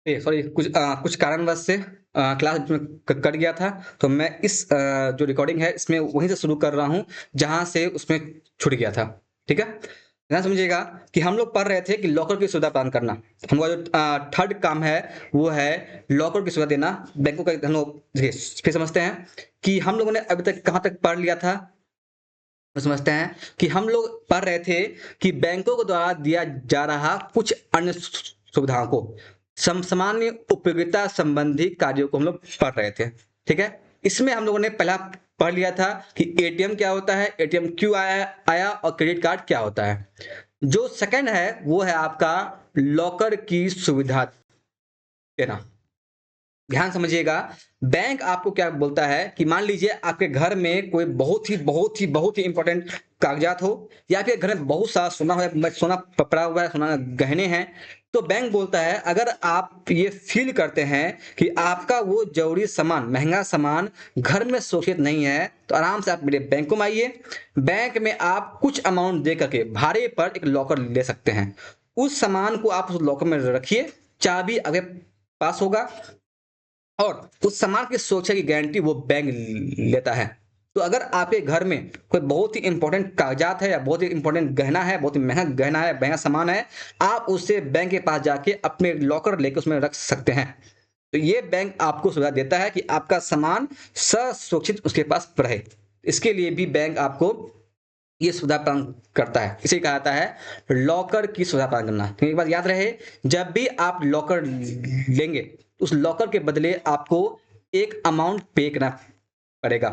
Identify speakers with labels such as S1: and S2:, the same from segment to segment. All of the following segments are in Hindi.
S1: सॉरी, कुछ कारणवश से क्लास में कट गया था। तो मैं इस जो रिकॉर्डिंग है इसमें वहीं से शुरू कर रहा हूँ जहाँ से उसमें छूट गया था। ठीक है, ध्यान समझिएगा कि हम लोग पढ़ रहे थे कि लॉकर की सुविधा प्रदान करना। हमारा जो थर्ड काम है वो है लॉकर की सुविधा देना बैंकों का। हम लोग देखिए फिर समझते हैं कि हम लोगों ने अभी तक कहाँ तक पढ़ लिया था। तो समझते हैं कि हम लोग पढ़ रहे थे कि बैंकों के द्वारा दिया जा रहा कुछ अन्य सुविधाओं को, सामान्य उपयोगिता संबंधी कार्यों को हम लोग पढ़ रहे थे। ठीक है, इसमें हम लोगों ने पहला पढ़ लिया था कि एटीएम क्या होता है, एटीएम क्यों आया और क्रेडिट कार्ड क्या होता है। जो सेकंड है वो है आपका लॉकर की सुविधा देना। ध्यान समझिएगा, बैंक आपको क्या बोलता है कि मान लीजिए आपके घर में कोई बहुत ही इंपॉर्टेंट कागजात हो, या फिर घर में बहुत सारा सोना है, सोना पड़ा हुआ है, सोना गहने हैं। तो बैंक बोलता है अगर आप ये फील करते हैं कि आपका वो जरूरी सामान, महंगा सामान घर में सुरक्षित नहीं है, तो आराम से आप मेरे बैंक में आइए। बैंक में आप कुछ अमाउंट दे करके भाड़े पर एक लॉकर ले सकते हैं। उस सामान को आप उस लॉकर में रखिए, चाबी अगर पास होगा, और उस सामान की सुरक्षा की गारंटी वो बैंक लेता है। तो अगर आपके घर में कोई बहुत ही इंपॉर्टेंट कागजात है, या बहुत ही इंपॉर्टेंट गहना है, बहुत ही महंगा गहना है, महंगा सामान है, आप उसे बैंक के पास जाके अपने लॉकर लेकर उसमें रख सकते हैं। तो ये बैंक आपको सुविधा देता है कि आपका सामान सुरक्षित उसके पास रहे। इसके लिए भी बैंक आपको ये सुविधा प्रदान करता है, इसे कहा जाता है लॉकर की सुविधा प्रदान करना। तो एक बात याद रहे, जब भी आप लॉकर लेंगे उस लॉकर के बदले आपको एक अमाउंट पे करना पड़ेगा।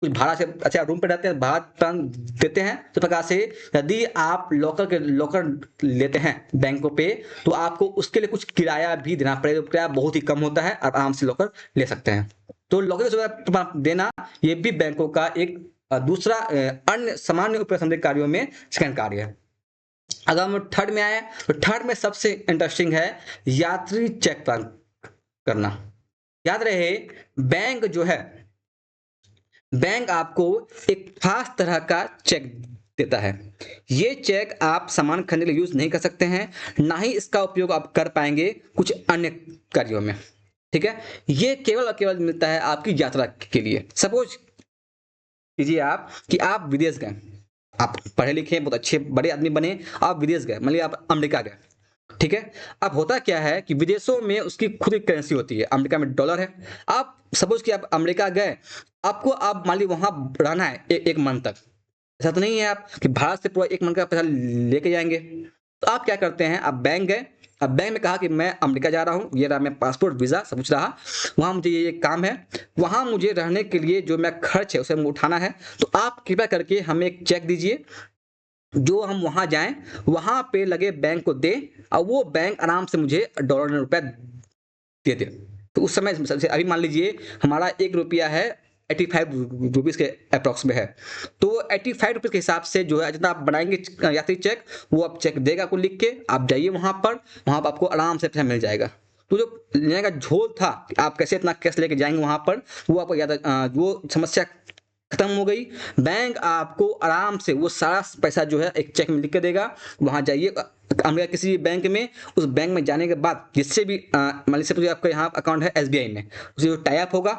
S1: कुछ भाड़ा से, अच्छा रूम पे रहते हैं भाड़ा देते हैं, तो प्रकार से यदि आप लॉकर लेते हैं बैंकों पे, तो आपको उसके लिए कुछ किराया भी देना पड़ेगा। किराया बहुत ही कम होता है, आप आराम से लॉकर ले सकते हैं। तो लॉकर की सुविधा देना ये भी बैंकों का एक दूसरा अन्य सामान्य उपयोग संबंधी कार्यों में सेकंड कार्य है। अगर हम थर्ड में आए, तो थर्ड में सबसे इंटरेस्टिंग है यात्री चेक प्रदान करना। याद रहे, बैंक जो है, बैंक आपको एक खास तरह का चेक देता है। ये चेक आप सामान खरीदने के लिए यूज नहीं कर सकते हैं, ना ही इसका उपयोग आप कर पाएंगे कुछ अन्य कार्यों में। ठीक है, ये केवल और केवल मिलता है आपकी यात्रा के लिए। सपोज कीजिए आप कि आप विदेश गए, आप पढ़े लिखे बहुत अच्छे बड़े आदमी बने, आप विदेश गए, मान लीजिए आप अमेरिका गए। ठीक है, अब होता क्या है कि विदेशों में उसकी खुद की करेंसी होती है, अमेरिका में डॉलर है। आप सपोज कि आप अमेरिका गए, आपको आप मान लीजिए वहां रहना है एक मंथ तक। ऐसा तो नहीं है आप कि भारत से पूरा एक मंथ का पैसा लेके जाएंगे। तो आप क्या करते हैं, आप बैंक गए, अब बैंक में कहा कि मैं अमेरिका जा रहा हूँ, ये रहा मैं पासपोर्ट वीजा सब कुछ रहा, वहां मुझे ये काम है, वहां मुझे रहने के लिए जो मैं खर्च है उसे मुझे उठाना है। तो आप कृपया करके हमें एक चेक दीजिए, जो हम वहां जाएं, वहां पे लगे बैंक को दे, और वो बैंक आराम से मुझे डॉलर में रुपया दे दे। तो उस समय अभी मान लीजिए हमारा 1 रुपया है 85 रुपीज के अप्रॉक्स में है। तो 85 रुपीज के हिसाब से जो है जितना आप बनाएंगे यात्री चेक, वो आप चेक देगा को लिख के, आप जाइए वहां पर आपको आराम से पैसा मिल जाएगा। तो जो लेने का झोल था कि आप कैसे इतना कैश लेके जाएंगे वहां पर, वो आपको याद, वो समस्या खत्म हो गई। बैंक आपको आराम से वो सारा पैसा जो है एक चेक में लिख के देगा। वहां जाइए अमेरिका किसी भी बैंक में, उस बैंक में जाने के बाद जिससे भी मान लीजिए आपका यहाँ अकाउंट है एसबीआई में, उसे जो टाई अप होगा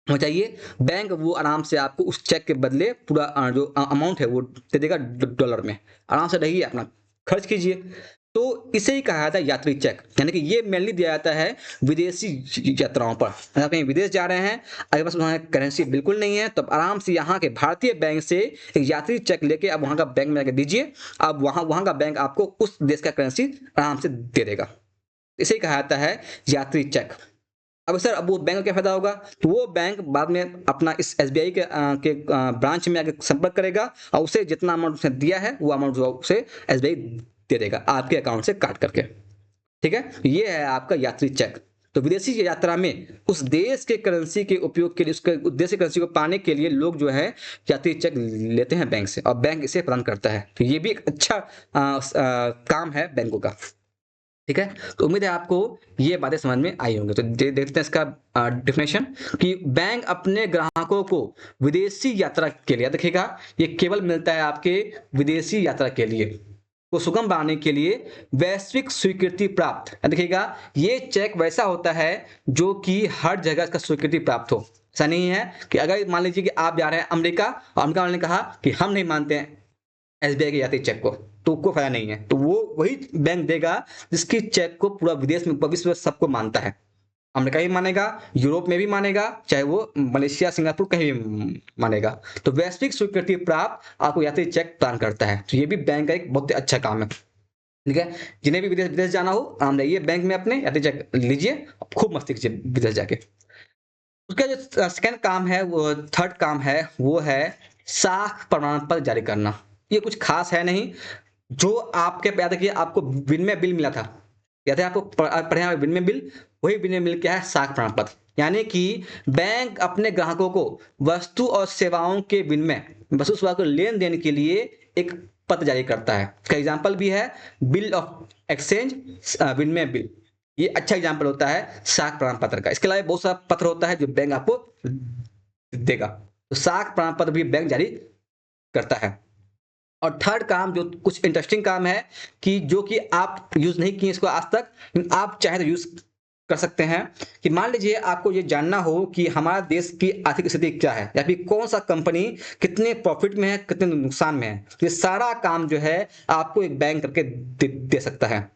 S1: हो जाइए, बैंक वो आराम से आपको उस चेक के बदले पूरा जो अमाउंट है वो दे देगा डॉलर में। आराम से रहिए, अपना खर्च कीजिए। तो इसे ही कहा जाता है यात्री चेक, यानी कि ये मेनली दिया जाता है विदेशी यात्राओं पर। अगर कहीं विदेश जा रहे हैं, अगर बस वहाँ करेंसी बिल्कुल नहीं है, तो आराम से यहाँ के भारतीय बैंक से एक यात्री चेक लेके आप वहाँ का बैंक में जाकर दीजिए। अब वहाँ का बैंक आपको उस देश का करेंसी आराम से दे देगा। इसे ही कहा जाता है यात्री चेक। अब सर, अब वो बैंक का क्या फायदा होगा, तो वो बैंक बाद में अपना इस एसबीआई के ब्रांच में आके संपर्क करेगा, और उसे जितना अमाउंट उसने दिया है वो अमाउंट जो उसे एसबीआई दे देगा आपके अकाउंट से काट करके। ठीक है, ये है आपका यात्री चेक। तो विदेशी यात्रा में उस देश के करेंसी के उपयोग के लिए, उसके उद्देश्य करेंसी को पाने के लिए लोग जो है यात्री चेक लेते हैं बैंक से, और बैंक इसे प्रदान करता है। तो ये भी एक अच्छा काम है बैंकों का। ठीक है, तो उम्मीद है आपको ये बातें समझ में आई होंगी। तो देखते हैं इसका डिफिनेशन कि बैंक अपने ग्राहकों को विदेशी यात्रा के लिए, देखिएगा ये केवल मिलता है आपके विदेशी यात्रा के लिए, को सुगम बनाने के लिए वैश्विक स्वीकृति प्राप्त। देखिएगा, ये चेक वैसा होता है जो कि हर जगह इसका स्वीकृति प्राप्त हो। ऐसा नहीं है कि अगर मान लीजिए कि आप जा रहे हैं अमेरिका और अमेरिका वाले ने कहा कि हम नहीं मानते हैं एसबीआई के जाते चेक को, तो कोई फायदा नहीं है। तो वो वही बैंक देगा जिसकी चेक को पूरा विदेश में विश्व में सबको मानता है। अमेरिका भी मानेगा, यूरोप में भी मानेगा, चाहे वो मलेशिया सिंगापुर कहीं भी मानेगा। तो वैश्विक स्वीकृति प्राप्त आपको यात्री चेक प्रदान करता है। तो ये भी बैंक का एक बहुत ही अच्छा काम है। ठीक है, जिन्हें भी विदेश जाना हो आम जाइए बैंक में अपने यात्री चेक लीजिए, खूब मस्ती कीजिए विदेश जाके। उसका जो सेकंड काम है, वो थर्ड काम है, वो है साख प्रमाण पत्र जारी करना। ये कुछ खास है नहीं, जो आपके याद रखिए आपको विनिमय बिल मिला था, याद है आपको पढ़े विनिमय बिल, वही विनिमय बिल क्या है, साख प्रमाण पत्र। यानी कि बैंक अपने ग्राहकों को वस्तु और सेवाओं के विनिमय, वस्तु सेवा को लेन देन के लिए एक पत्र जारी करता है। इसका एग्जाम्पल भी है बिल ऑफ एक्सचेंज, विनिमय बिल। ये अच्छा एग्जाम्पल होता है साख प्रमाण पत्र का। इसके अलावा बहुत सारा पत्र होता है जो बैंक आपको देगा। तो साख प्रमाण पत्र भी बैंक जारी करता है। और थर्ड काम जो कुछ इंटरेस्टिंग काम है कि जो कि आप यूज नहीं किए इसको आज तक, लेकिन आप चाहे तो यूज कर सकते हैं। कि मान लीजिए आपको ये जानना हो कि हमारा देश की आर्थिक स्थिति क्या है, या फिर कौन सा कंपनी कितने प्रॉफिट में है, कितने नुकसान में है। तो ये सारा काम जो है आपको एक बैंक करके दे सकता है।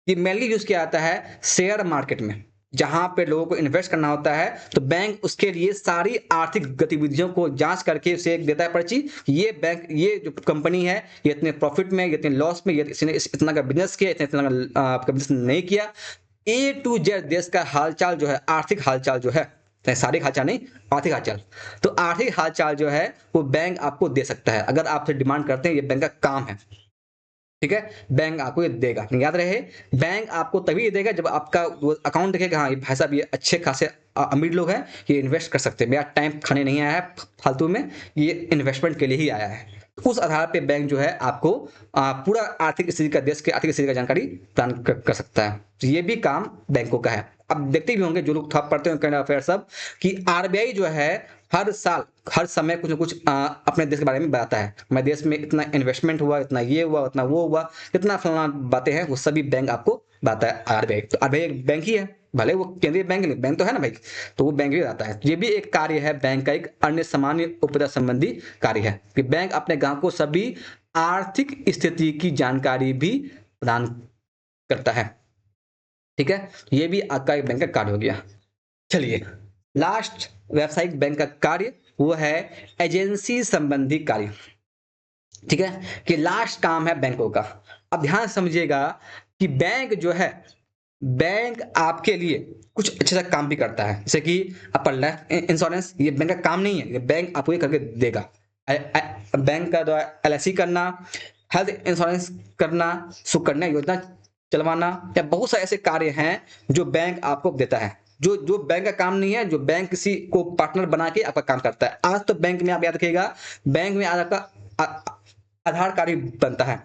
S1: ये मेनली यूज किया जाता है शेयर मार्केट में, जहां पे लोगों को इन्वेस्ट करना होता है। तो बैंक उसके लिए सारी आर्थिक गतिविधियों को जांच करके उसे एक देता है पर्ची, ये बैंक, ये जो कंपनी है ये इतने प्रॉफिट में, ये इतने लॉस में, ये इसने इतना का बिजनेस किया, इतना आपका बिजनेस नहीं किया। ए टू जेड देश का हालचाल जो है, आर्थिक हालचाल जो है, सारी हालचाल नहीं, आर्थिक हालचाल। तो आर्थिक हालचाल जो है वो बैंक आपको दे सकता है, अगर आपसे डिमांड करते हैं, ये बैंक का काम है। ठीक है, बैंक आपको ये देगा। याद रहे, बैंक आपको तभी देगा जब आपका वो अकाउंट देखेगा, हाँ ये भाई साहब ये अच्छे खासे अमीर लोग हैं, ये इन्वेस्ट कर सकते हैं, मेरा टाइम खाने नहीं आया है फालतू में, ये इन्वेस्टमेंट के लिए ही आया है। उस आधार पे बैंक जो है आपको पूरा आर्थिक स्थिति का, देश के आर्थिक स्थिति का जानकारी प्रदान कर सकता है। तो ये भी काम बैंकों का है। अब देखते भी होंगे जो लोग पढ़ते हैं करंट अफेयर सब, कि आरबीआई जो है हर साल हर समय कुछ न कुछ अपने देश के बारे में बताता है। हमारे देश में इतना इन्वेस्टमेंट हुआ, इतना ये हुआ, इतना वो हुआ, इतना फलाना बातें हैं, वो सभी बैंक आपको बताता है। आरबीआई तो आरबीआई एक बैंक ही है, भले वो केंद्रीय बैंक नहीं, बैंक तो है ना भाई, तो वो बैंक भी रहता है। ये भी एक कार्य है बैंक का, एक अन्य सामान्य उपयोगिता संबंधी कार्य है कि बैंक अपने ग्राहकों को सभी आर्थिक स्थिति की जानकारी भी प्रदान करता है। ठीक है, ये भी आपका एक बैंक का कार्य हो गया। चलिए, लास्ट व्यावसायिक बैंक का कार्य वो है एजेंसी संबंधी कार्य। ठीक है, कि लास्ट काम है बैंकों का। अब ध्यान समझिएगा कि बैंक जो है, बैंक आपके लिए कुछ अच्छा सा काम भी करता है, जैसे कि आपका लाइफ इंश्योरेंस, ये बैंक का काम नहीं है, ये बैंक आपको ये करके देगा। बैंक का द्वारा एलआईसी करना, हेल्थ इंश्योरेंस करना, सुकन्या योजना चलवाना, या बहुत सारे ऐसे कार्य हैं जो बैंक आपको देता है, जो जो बैंक का काम नहीं है, जो बैंक किसी को पार्टनर बना के आपका काम करता है। आज तो बैंक में आप याद रखिएगा, बैंक में आज आपका आधार कार्ड भी बनता है।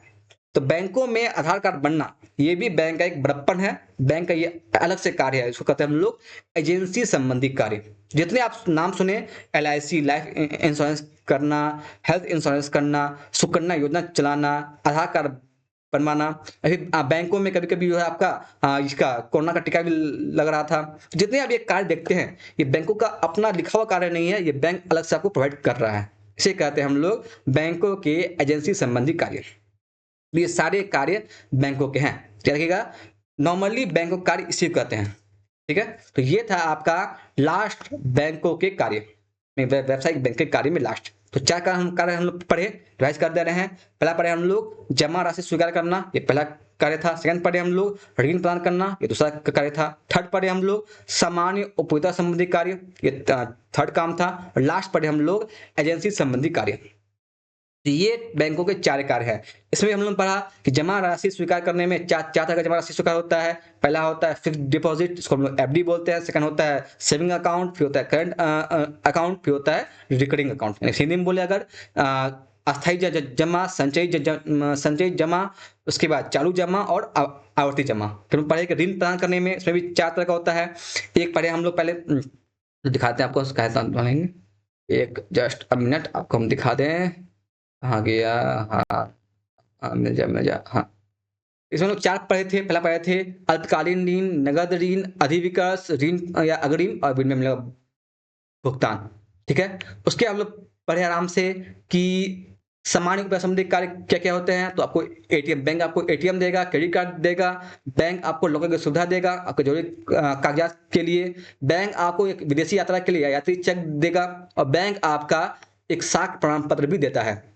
S1: तो बैंकों में आधार कार्ड बनना ये भी बैंक का एक बड़प्पन है, बैंक का ये अलग से कार्य है, इसको कहते हैं हम लोग एजेंसी संबंधी कार्य। जितने आप नाम सुने, एलआईसी लाइफ इंश्योरेंस करना, हेल्थ इंश्योरेंस करना, सुकन्या योजना चलाना, आधार कार्ड बनवाना, अभी बैंकों में कभी कभी जो है आपका इसका कोरोना का टीका भी लग रहा था। जितने आप ये कार्य देखते हैं, ये बैंकों का अपना लिखा हुआ कार्य नहीं है, ये बैंक अलग से आपको प्रोवाइड कर रहा है। इसे कहते हैं हम लोग बैंकों के एजेंसी संबंधी कार्य। ये सारे कार्य बैंकों के हैं, याद रखिएगा। नॉर्मली बैंकों के कार्य इसी कहते हैं। ठीक है, तो ये था आपका लास्ट बैंकों के कार्य में, व्यावसायिक बैंक के कार्य में लास्ट। तो चार कार्य हम लोग पढ़े, रिवाइज कर दे रहे हैं। पहला पढ़े हम लोग जमा राशि स्वीकार करना, ये पहला कार्य था। सेकंड पढ़े हम लोग ऋण प्रदान करना, ये दूसरा कार्य था। थर्ड पढ़े हम लोग सामान्य उपयोगिता संबंधी कार्य, ये थर्ड काम था। और लास्ट पढ़े हम लोग एजेंसी संबंधी कार्य। ये बैंकों के चार कार्य हैं। इसमें हम लोग पढ़ा कि जमा राशि स्वीकार करने में चार तरह का जमा राशि स्वीकार होता है। पहला होता है फिक्स्ड डिपॉजिट, इसको हम लोग एफडी बोलते हैं। सेकंड होता है सेविंग अकाउंट, फिर होता है करंट अकाउंट, फिर होता है रिकरिंग अकाउंट। हिंदी में बोले अगर अस्थायी जमा, संचयी जमा, उसके बाद चालू जमा और आवर्ती जमा। फिर हम पढ़े कि ऋण प्रदान करने में, इसमें भी चार तरह का होता है। एक पढ़े हम लोग, पहले दिखाते हैं आपको, एक जस्ट अ मिनट आपको हम दिखा दें। हाँ गया, हाँ मिल जा हाँ इसमें हम लोग 4 पढ़े थे। पहला पढ़े थे अल्पकालीन ऋण, नगद ऋण, अधिविकास ऋण या अग्रिम और विनिमय मतलब भुगतान। ठीक है? उसके हम लोग पढ़े आराम से कि सामान्य उपसंहरणिक कार्य क्या-क्या होते हैं। तो आपको एटीएम, बैंक आपको एटीएम देगा, क्रेडिट कार्ड देगा, बैंक आपको लॉकर की सुविधा देगा आपके जरूरी कागजात के लिए, बैंक आपको एक विदेशी यात्रा के लिए यात्री चेक देगा और बैंक आपका एक साख प्रमाण पत्र भी देता है।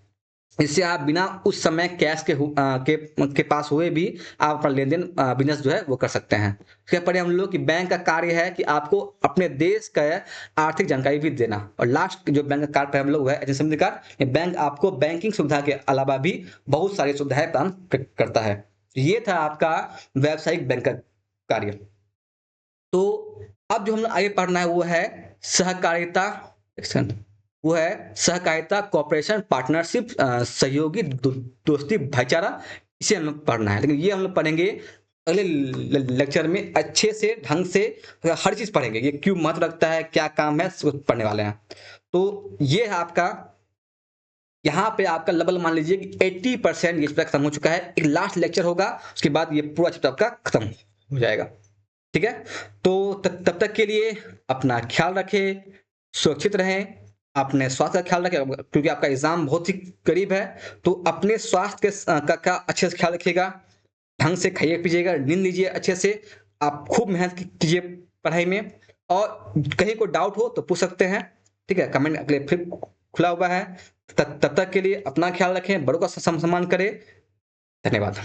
S1: इससे आप बिना उस समय कैश के पास हुए भी आप अपना लेन-देन बिज़नेस जो है वो कर सकते हैं। उसके पहले हम लोग कि बैंक का कार्य है कि आपको अपने देश का आर्थिक जानकारी भी देना और लास्ट जो बैंक का कार्य पे हम लोग है एजेंसी कार्य, बैंक आपको बैंकिंग सुविधा के अलावा भी बहुत सारी सुविधाएं प्रदान करता है। ये था आपका व्यावसायिक बैंक का कार्य। तो अब जो हम लोग आगे पढ़ना है वो है सहकारिता सेक्शन। वो है सहकारिता, कोऑपरेशन, पार्टनरशिप, सहयोगी, दोस्ती, भाईचारा। इसे हम लोग पढ़ना है, लेकिन ये हम लोग पढ़ेंगे अगले लेक्चर में अच्छे से ढंग से। हर चीज पढ़ेंगे, ये क्यों महत्व रखता है, क्या काम है, सब पढ़ने वाले हैं। तो ये है आपका, यहाँ पे आपका लेवल मान लीजिए कि 80% ये खत्म हो चुका है। एक लास्ट लेक्चर होगा, उसके बाद ये पूरा चैप्टर आपका खत्म हो जाएगा। ठीक है? तो तब तक के लिए अपना ख्याल रखें, सुरक्षित रहें, अपने स्वास्थ्य का ख्याल रखें क्योंकि आपका एग्जाम बहुत ही करीब है। तो अपने स्वास्थ्य का अच्छे से ख्याल रखिएगा, ढंग से खाइए पीजिएगा, नींद लीजिए अच्छे से, आप खूब मेहनत कीजिए पढ़ाई में और कहीं कोई डाउट हो तो पूछ सकते हैं। ठीक है? कमेंट अगले फिर खुला हुआ है। तब तक के लिए अपना ख्याल रखें, बड़ों का सम्मान करें। धन्यवाद।